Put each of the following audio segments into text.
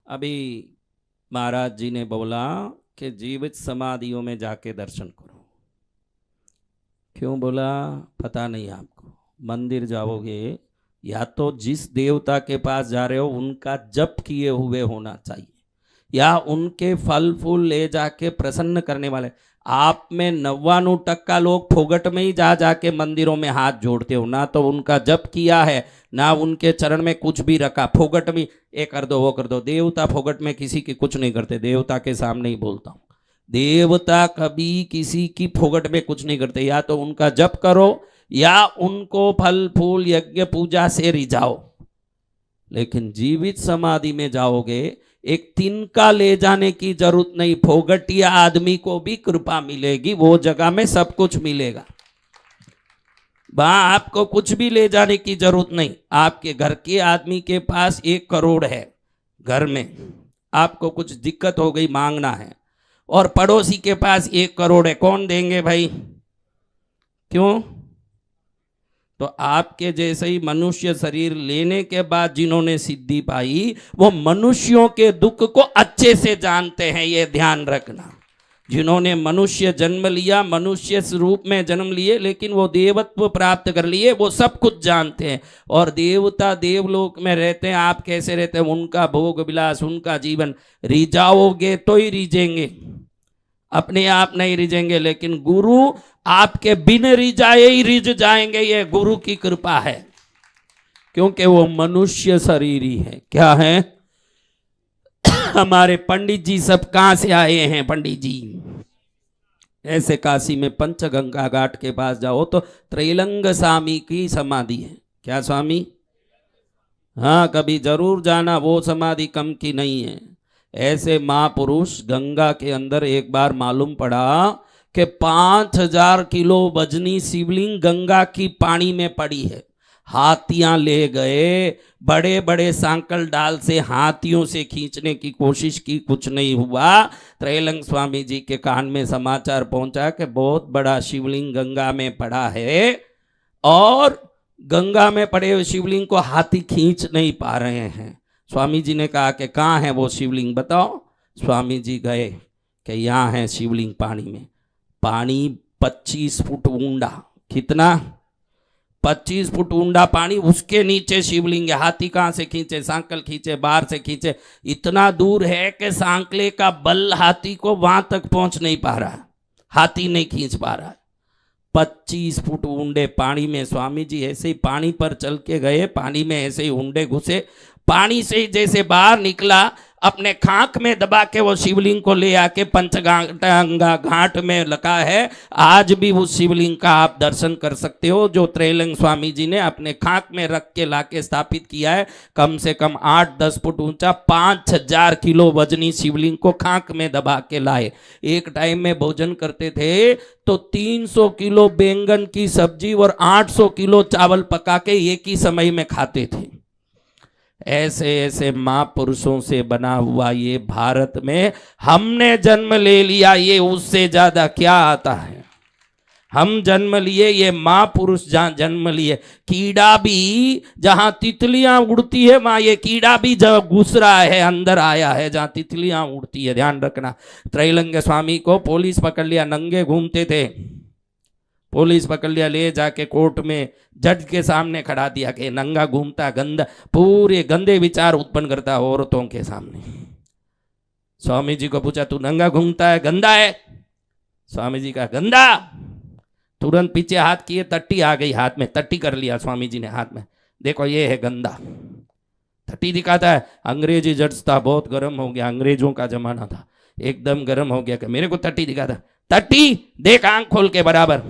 अभी महाराज जी ने बोला कि जीवित समाधियों में जाके दर्शन करो। क्यों बोला पता नहीं आपको। मंदिर जाओगे या तो जिस देवता के पास जा रहे हो उनका जप किए हुए होना चाहिए, या उनके फल फूल ले जाके प्रसन्न करने वाले। आप में 99% लोग फोगट में ही जा जाके मंदिरों में हाथ जोड़ते हो, ना तो उनका जप किया है ना उनके चरण में कुछ भी रखा। फोगट में ये कर दो वो कर दो। देवता फोगट में किसी की कुछ नहीं करते, देवता के सामने ही बोलता हूँ। देवता कभी किसी की फोगट में कुछ नहीं करते। या तो उनका जप करो या उनको फल फूल यज्ञ पूजा से रिझाओ। लेकिन जीवित समाधि में जाओगे एक तिनका ले जाने की जरूरत नहीं। फोगटिया आदमी को भी कृपा मिलेगी, वो जगह में सब कुछ मिलेगा। वहां आपको कुछ भी ले जाने की जरूरत नहीं। आपके घर के आदमी के पास 1 करोड़ है घर में, आपको कुछ दिक्कत हो गई मांगना है, और पड़ोसी के पास 1 करोड़ है, कौन देंगे भाई? क्यों? तो आपके जैसे ही मनुष्य शरीर लेने के बाद जिन्होंने सिद्धि पाई वो मनुष्यों के दुख को अच्छे से जानते हैं, ये ध्यान रखना। जिन्होंने मनुष्य जन्म लिया, मनुष्य रूप में जन्म लिए, लेकिन वो देवत्व प्राप्त कर लिए, वो सब कुछ जानते हैं। और देवता देवलोक में रहते हैं, आप कैसे रहते हैं, उनका भोग विलास, उनका जीवन। रिझाओगे तो ही रिझेंगे, अपने आप नहीं रिझेंगे। लेकिन गुरु आपके बिन रिझाए ही रिझ जाएंगे, ये गुरु की कृपा है, क्योंकि वो मनुष्य शरीर ही है। क्या है? हमारे पंडित जी सब कहां से आए हैं? पंडित जी ऐसे काशी में पंचगंगा घाट के पास जाओ तो त्रैलंग स्वामी की समाधि है। क्या स्वामी? हाँ, कभी जरूर जाना, वो समाधि कम की नहीं है। ऐसे महापुरुष गंगा के अंदर एक बार मालूम पड़ा कि 5000 किलो वजनी शिवलिंग गंगा की पानी में पड़ी है। हाथियां ले गए, बड़े बड़े सांकल डाल से हाथियों से खींचने की कोशिश की, कुछ नहीं हुआ। त्रैलंग स्वामी जी के कान में समाचार पहुंचा कि बहुत बड़ा शिवलिंग गंगा में पड़ा है, और गंगा में पड़े हुए शिवलिंग को हाथी खींच नहीं पा रहे हैं। स्वामी जी ने कहा कि कहाँ है वो शिवलिंग, बताओ। स्वामी जी गए कि यहाँ है शिवलिंग पानी में। पानी 25 फुट ऊंडा। कितना? 25 फुट ऊंडा पानी, उसके नीचे शिवलिंग है। हाथी कहाँ से खींचे? सांकल खींचे, बाहर से खींचे। इतना दूर है कि सांकले का बल हाथी को वहां तक पहुंच नहीं पा रहा, हाथी नहीं खींच पा रहा। 25 फुट ऊंडे पानी में स्वामी जी ऐसे ही पानी पर चल के गए, पानी में ऐसे ही ऊंडे घुसे, पानी से जैसे बाहर निकला, अपने खाक में दबा के वो शिवलिंग को ले आके पंचगंगा घाट में लगा है। आज भी उस शिवलिंग का आप दर्शन कर सकते हो, जो त्रैलंग स्वामी जी ने अपने खाक में रख के लाके स्थापित किया है। कम से कम 8-10 फुट ऊंचा, 5000 किलो वजनी शिवलिंग को खाक में दबा के लाए। एक टाइम में भोजन करते थे तो 300 किलो बैंगन की सब्जी और 800 किलो चावल पका के एक ही समय में खाते थे। ऐसे ऐसे महापुरुषों से बना हुआ ये भारत में हमने जन्म ले लिया, ये उससे ज्यादा क्या आता है? हम जन्म लिए, ये महापुरुष जहां जन्म लिए। कीड़ा भी जहां तितलियां उड़ती है वहां ये कीड़ा भी जब घुस रहा है, अंदर आया है जहां तितलियां उड़ती है। ध्यान रखना। त्रैलंग स्वामी को पुलिस पकड़ लिया, नंगे घूमते थे। पुलिस पकड़ लिया, ले जाके कोर्ट में जज के सामने खड़ा दिया कि नंगा घूमता, गंदा, पूरे गंदे विचार उत्पन्न करता औरतों के सामने। स्वामी जी को पूछा, तू नंगा घूमता है, गंदा है? स्वामी जी का गंदा। तुरंत पीछे हाथ किए, तट्टी आ गई हाथ में, तट्टी कर लिया स्वामी जी ने हाथ में। देखो ये है गंदा, तट्टी दिखाता है। अंग्रेजी जज था, बहुत गर्म हो गया, अंग्रेजों का जमाना था, एकदम गर्म हो गया कि मेरे को तट्टी दिखाता। तट्टी देख, आंख खोल के बराबर।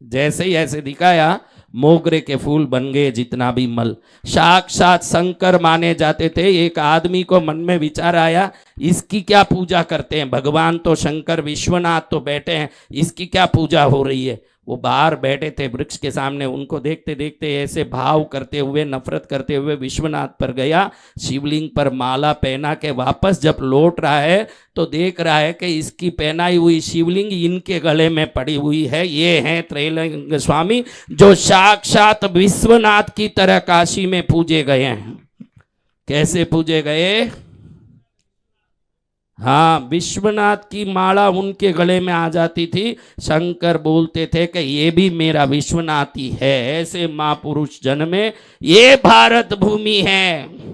जैसे ही ऐसे दिखाया, मोगरे के फूल बन गए जितना भी मल। साक्षात शंकर माने जाते थे। एक आदमी को मन में विचार आया, इसकी क्या पूजा करते हैं? भगवान तो शंकर विश्वनाथ तो बैठे हैं, इसकी क्या पूजा हो रही है? वो बाहर बैठे थे वृक्ष के सामने, उनको देखते देखते ऐसे भाव करते हुए, नफरत करते हुए विश्वनाथ पर गया। शिवलिंग पर माला पहना के वापस जब लौट रहा है तो देख रहा है कि इसकी पहनाई हुई शिवलिंग इनके गले में पड़ी हुई है। ये हैं त्रैलंग स्वामी, जो साक्षात विश्वनाथ की तरह काशी में पूजे गए हैं। कैसे पूजे गए? हाँ, विश्वनाथ की माला उनके गले में आ जाती थी। शंकर बोलते थे कि ये भी मेरा विश्वनाथ ही है। ऐसे महापुरुष जन्मे, ये भारत भूमि है।